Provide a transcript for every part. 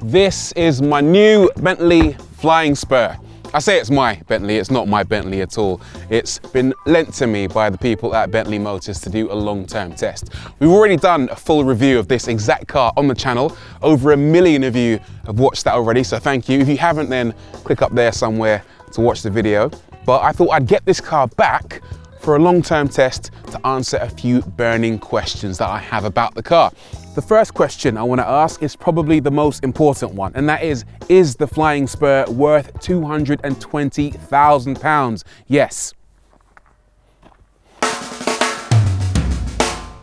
This is my new Bentley Flying Spur. I say it's my Bentley, it's not my Bentley at all. It's been lent to me by the people at Bentley Motors to do a long-term test. We've already done a full review of this exact car on the channel. Over 1 million of you have watched that already, so thank you. If you haven't, then click up there somewhere to watch the video. But I thought I'd get this car back for a long-term test to answer a few burning questions that I have about the car. The first question I want to ask is probably the most important one, and that is the Flying Spur worth £220,000? Yes.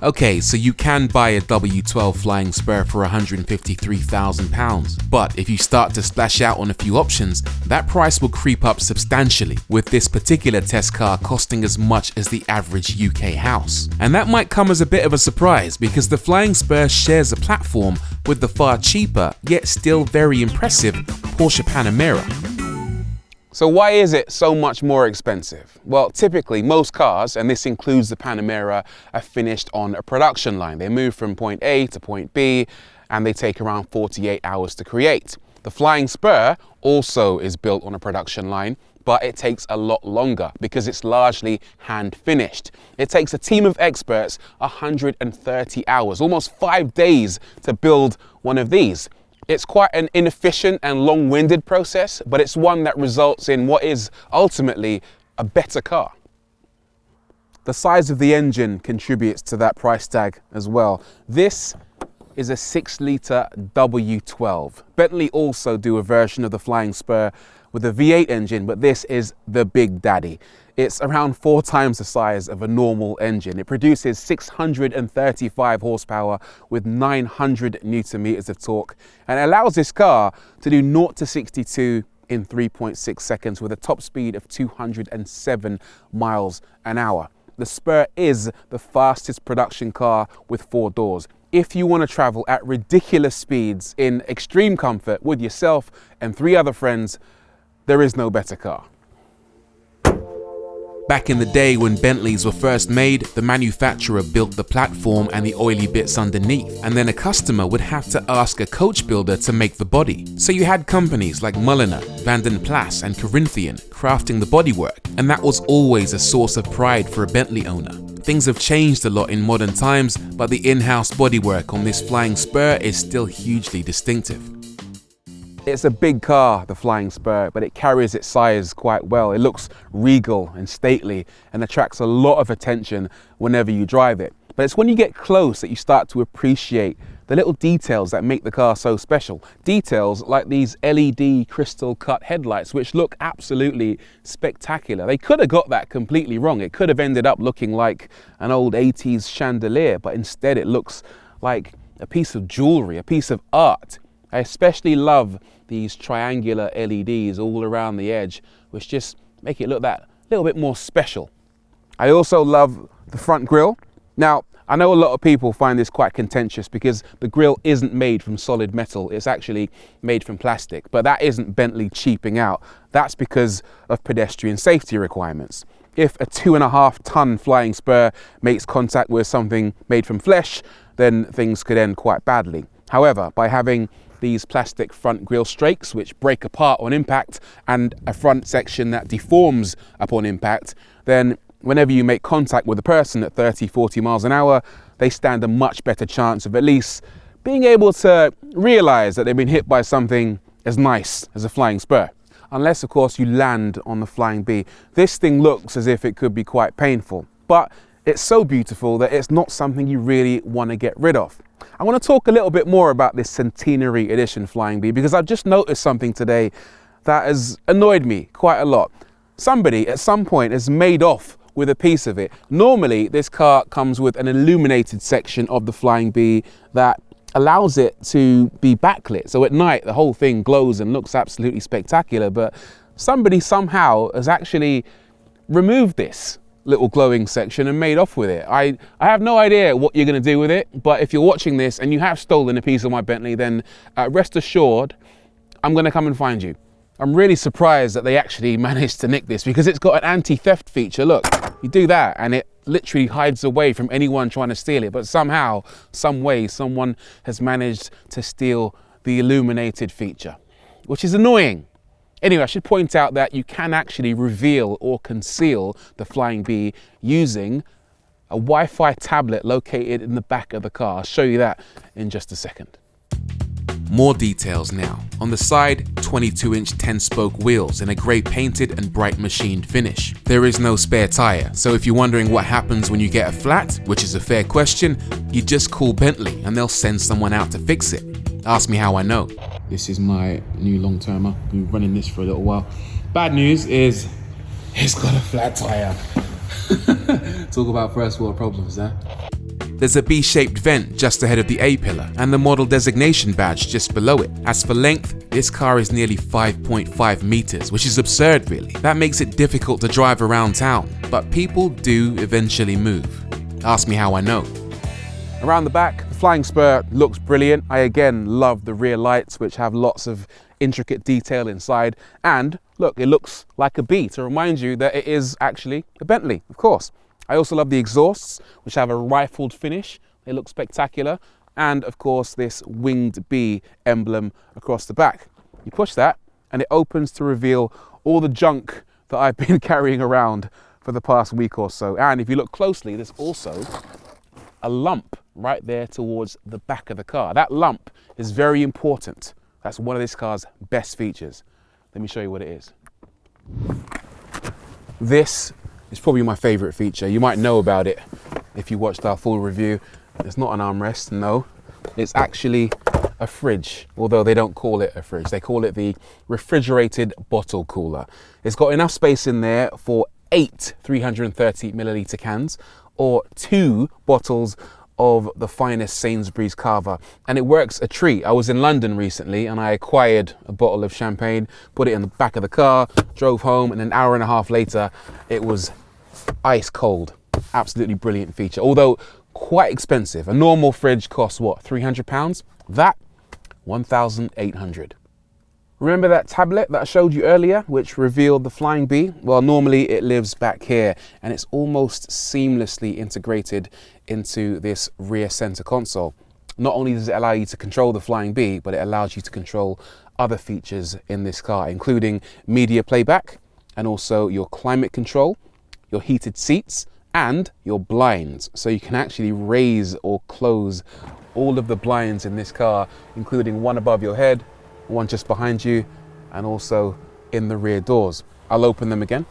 Okay, so you can buy a W12 Flying Spur for £153,000, but if you start to splash out on a few options, that price will creep up substantially, with this particular test car costing as much as the average UK house. And that might come as a bit of a surprise because the Flying Spur shares a platform with the far cheaper, yet still very impressive Porsche Panamera. So why is it so much more expensive? Well, typically most cars, and this includes the Panamera, are finished on a production line. They move from point A to point B and they take around 48 hours to create. The Flying Spur also is built on a production line, but it takes a lot longer because it's largely hand finished. It takes a team of experts 130 hours, almost 5 days to build one of these. It's quite an inefficient and long-winded process, but it's one that results in what is ultimately a better car. The size of the engine contributes to that price tag as well. This is a 6-litre W12. Bentley also do a version of the Flying Spur with a V8 engine, but this is the big daddy. It's around 4 times the size of a normal engine. It produces 635 horsepower with 900 Newton meters of torque, and it allows this car to do 0 to 62 in 3.6 seconds with a top speed of 207 miles an hour. The Spur is the fastest production car with 4 doors. If you want to travel at ridiculous speeds in extreme comfort with yourself and 3 other friends, there is no better car. Back in the day when Bentleys were first made, the manufacturer built the platform and the oily bits underneath, and then a customer would have to ask a coach builder to make the body. So you had companies like Mulliner, Van den Plas and Corinthian crafting the bodywork, and that was always a source of pride for a Bentley owner. Things have changed a lot in modern times, but the in-house bodywork on this Flying Spur is still hugely distinctive. It's a big car, the Flying Spur, but it carries its size quite well. It looks regal and stately and attracts a lot of attention whenever you drive it. But it's when you get close that you start to appreciate the little details that make the car so special. Details like these LED crystal cut headlights, which look absolutely spectacular. They could have got that completely wrong. It could have ended up looking like an old 80s chandelier, but instead it looks like a piece of jewelry, a piece of art. I especially love these triangular LEDs all around the edge, which just make it look that little bit more special. I also love the front grille. Now, I know a lot of people find this quite contentious because the grille isn't made from solid metal, it's actually made from plastic, but that isn't Bentley cheaping out. That's because of pedestrian safety requirements. If a 2.5-ton Flying Spur makes contact with something made from flesh, then things could end quite badly. However, by having these plastic front grille strakes which break apart on impact and a front section that deforms upon impact, then whenever you make contact with a person at 30-40 miles an hour, they stand a much better chance of at least being able to realize that they've been hit by something as nice as a Flying Spur. Unless, of course, you land on the Flying B. This thing looks as if it could be quite painful, but it's so beautiful that it's not something you really want to get rid of. I want to talk a little bit more about this Centenary Edition Flying B because I've just noticed something today that has annoyed me quite a lot. Somebody at some point has made off with a piece of it. Normally, this car comes with an illuminated section of the Flying B that allows it to be backlit. So at night, the whole thing glows and looks absolutely spectacular, but somebody somehow has actually removed this little glowing section and made off with it. I have no idea what you're going to do with it, but if you're watching this and you have stolen a piece of my Bentley, then rest assured I'm going to come and find you. I'm really surprised that they actually managed to nick this because it's got an anti-theft feature. Look, you do that and it literally hides away from anyone trying to steal it, but somehow, some way, someone has managed to steal the illuminated feature, which is annoying. Anyway, I should point out that you can actually reveal or conceal the Flying B using a Wi-Fi tablet located in the back of the car. I'll show you that in just a second. More details now. On the side, 22-inch 10-spoke wheels in a grey painted and bright machined finish. There is no spare tyre, so if you're wondering what happens when you get a flat, which is a fair question, you just call Bentley and they'll send someone out to fix it. Ask me how I know. This is my new long-termer. Been running this for a little while. Bad news is it's got a flat tyre. Talk about first world problems, huh? There's a B-shaped vent just ahead of the A-pillar and the model designation badge just below it. As for length, this car is nearly 5.5 meters, which is absurd really. That makes it difficult to drive around town, but people do eventually move. Ask me how I know. Around the back, the Flying Spur looks brilliant. I again love the rear lights, which have lots of intricate detail inside. And look, it looks like a B to remind you that it is actually a Bentley, of course. I also love the exhausts, which have a rifled finish. They look spectacular. And of course, this winged bee emblem across the back. You push that and it opens to reveal all the junk that I've been carrying around for the past week or so. And if you look closely, there's also a lump right there towards the back of the car. That lump is very important. That's one of this car's best features. Let me show you what it is. This is probably my favorite feature. You might know about it if you watched our full review. It's not an armrest, no. It's actually a fridge, although they don't call it a fridge. They call it the refrigerated bottle cooler. It's got enough space in there for 8 330 milliliter cans or 2 bottles of the finest Sainsbury's Cava, and it works a treat. I was in London recently and I acquired a bottle of champagne, put it in the back of the car, drove home, and an hour and a half later it was ice cold. Absolutely brilliant feature, although quite expensive. A normal fridge costs what, £300? That, 1,800. Remember that tablet that I showed you earlier, which revealed the Flying B? Well, normally it lives back here and it's almost seamlessly integrated into this rear center console. Not only does it allow you to control the Flying B, but it allows you to control other features in this car, including media playback and also your climate control, your heated seats and your blinds. So you can actually raise or close all of the blinds in this car, including one above your head, one just behind you, and also in the rear doors. I'll open them again.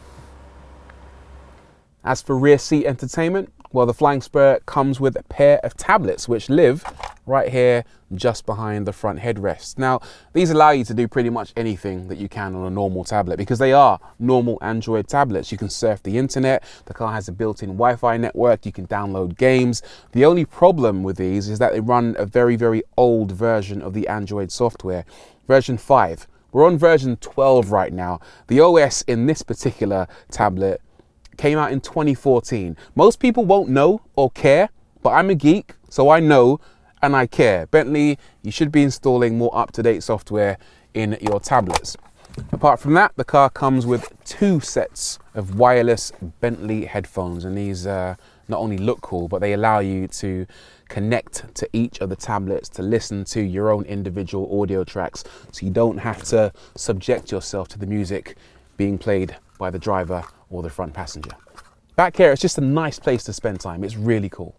As for rear seat entertainment, well, the Flying Spur comes with a pair of tablets which live right here just behind the front headrest. Now, these allow you to do pretty much anything that you can on a normal tablet because they are normal Android tablets. You can surf the internet, the car has a built-in Wi-Fi network, you can download games. The only problem with these is that they run a very, very old version of the Android software, version 5. We're on version 12 right now. The OS in this particular tablet came out in 2014. Most people won't know or care, but I'm a geek, so I know and I care. Bentley, you should be installing more up-to-date software in your tablets. Apart from that, the car comes with 2 sets of wireless Bentley headphones, and these not only look cool, but they allow you to connect to each of the tablets to listen to your own individual audio tracks, so you don't have to subject yourself to the music being played by the driver or the front passenger. Back here, it's just a nice place to spend time. It's really cool.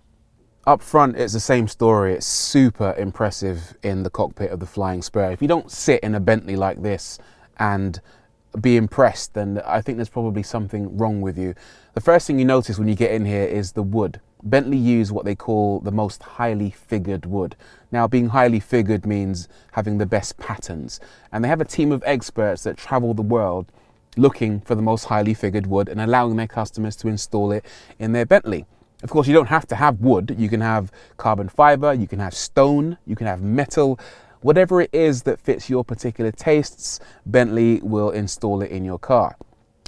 Up front, it's the same story. It's super impressive in the cockpit of the Flying Spur. If you don't sit in a Bentley like this and be impressed, then I think there's probably something wrong with you. The first thing you notice when you get in here is the wood. Bentley use what they call the most highly figured wood. Now, being highly figured means having the best patterns. And they have a team of experts that travel the world looking for the most highly figured wood and allowing their customers to install it in their Bentley. Of course, you don't have to have wood. You can have carbon fiber, you can have stone, you can have metal. Whatever it is that fits your particular tastes, Bentley will install it in your car.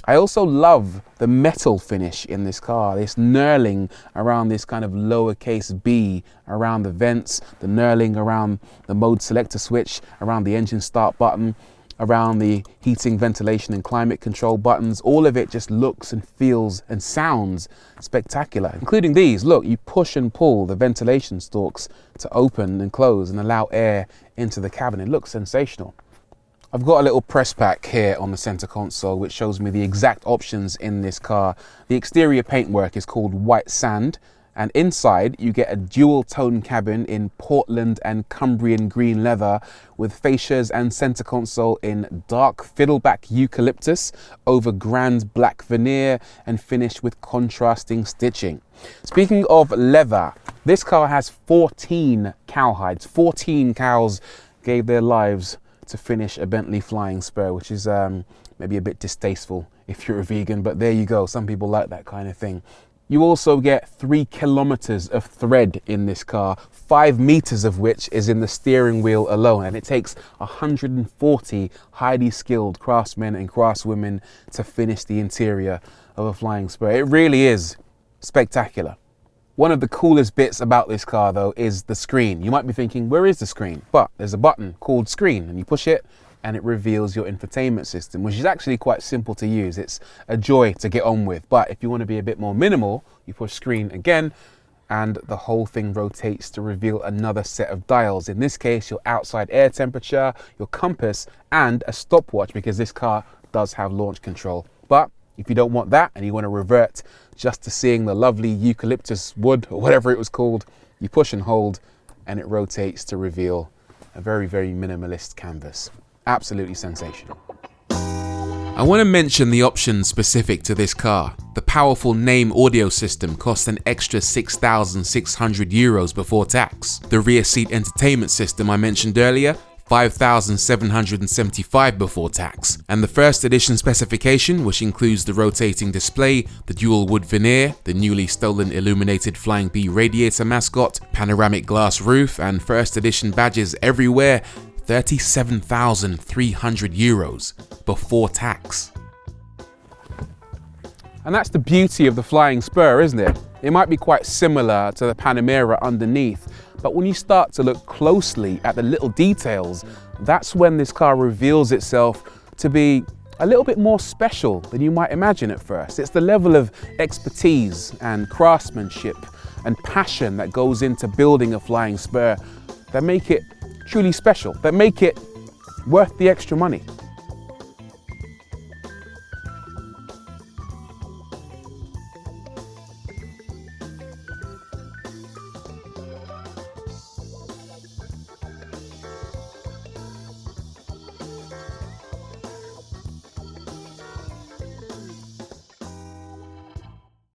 I also love the metal finish in this car, this knurling around this kind of lowercase b around the vents, the knurling around the mode selector switch, around the engine start button, around the heating, ventilation and climate control buttons. All of it just looks and feels and sounds spectacular, including these. Look, you push and pull the ventilation stalks to open and close and allow air into the cabin. It looks sensational. I've got a little press pack here on the center console which shows me the exact options in this car. The exterior paintwork is called white sand, and inside you get a dual tone cabin in Portland and Cumbrian green leather with fascias and center console in dark fiddleback eucalyptus over grand black veneer and finished with contrasting stitching. Speaking of leather, this car has 14 cowhides. 14 cows gave their lives to finish a Bentley Flying Spur, which is maybe a bit distasteful if you're a vegan, but there you go. Some people like that kind of thing. You also get 3 kilometers of thread in this car, 5 meters of which is in the steering wheel alone, and it takes 140 highly skilled craftsmen and craftswomen to finish the interior of a Flying Spur. It really is spectacular. One of the coolest bits about this car though is the screen. You might be thinking, where is the screen? But there's a button called screen and you push it and it reveals your infotainment system, which is actually quite simple to use. It's a joy to get on with. But if you want to be a bit more minimal, you push screen again and the whole thing rotates to reveal another set of dials. In this case, your outside air temperature, your compass, and a stopwatch, because this car does have launch control. But if you don't want that and you want to revert just to seeing the lovely eucalyptus wood or whatever it was called, you push and hold and it rotates to reveal a very, very minimalist canvas. Absolutely sensational. I want to mention the options specific to this car. The powerful name audio system costs an extra 6,600 euros before tax. The rear seat entertainment system I mentioned earlier, 5,775 before tax. And the first edition specification, which includes the rotating display, the dual wood veneer, the newly stolen illuminated Flying Bee radiator mascot, panoramic glass roof, and first edition badges everywhere, 37,300 euros before tax. And that's the beauty of the Flying Spur, isn't it? It might be quite similar to the Panamera underneath, but when you start to look closely at the little details, that's when this car reveals itself to be a little bit more special than you might imagine at first. It's the level of expertise and craftsmanship and passion that goes into building a Flying Spur that make it truly special, that make it worth the extra money.